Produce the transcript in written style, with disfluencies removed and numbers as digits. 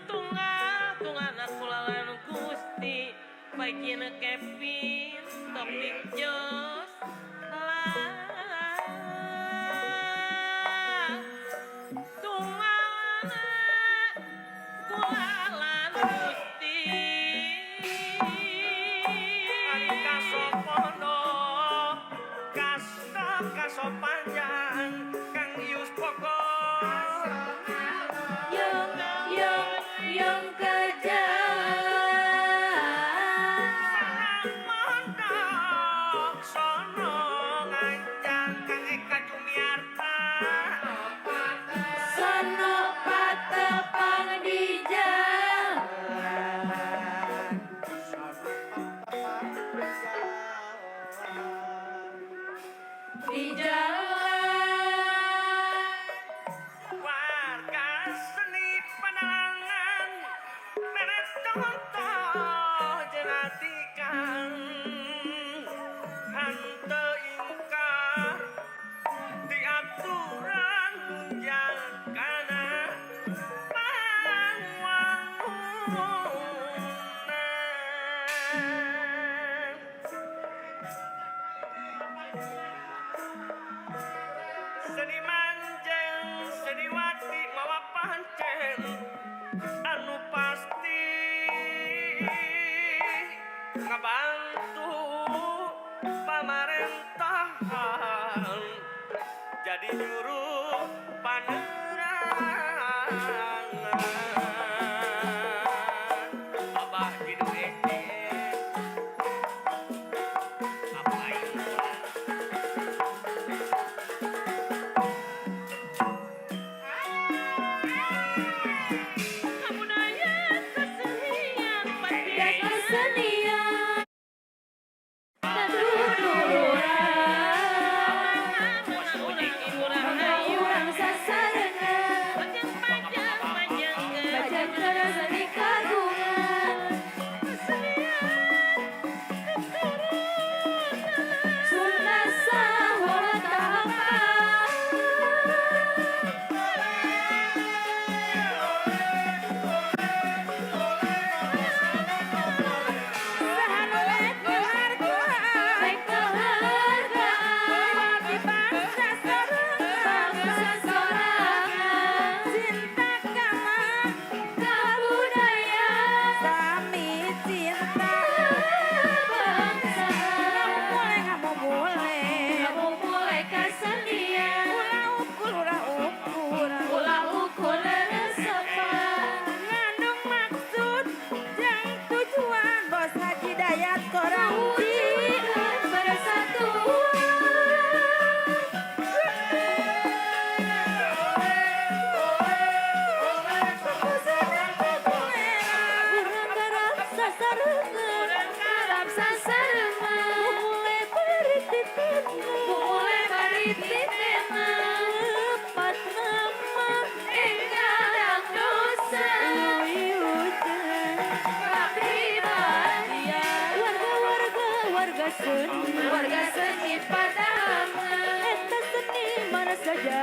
tunggal aku lawan Gusti Pagina Kevin Topik Jos lah tunggal kulalan Gusti kasopono kaso panjang Kang Ius pokok Yung kerja mondok sono ngancang Kang Eka Jumiarta sono patepang di jalan di jalan warga seni pedalangan meres contoh jenatikan hante ingkar diaturan munjang kana pangwangunan seniman jeung seniwati mawa pancen anu pasti ngabantu pamerintahan jadi juru panerangan Abah di duit apa itu budaya kesenian ya kesenian orang sasarangan bajang seni kagungan Sunda saha tahapan baik kehargaan bangsa sorangan cinta kabudayaan sami cinta bangsa kamu mulai kesenian ulah ukur resepan ngandung maksud yang tujuan bos Haji Dayat Koramji bersatuan urang garap sasareungan mulai barititena lepat nama enggarang dosa warga seni padahangan eta seni mana saja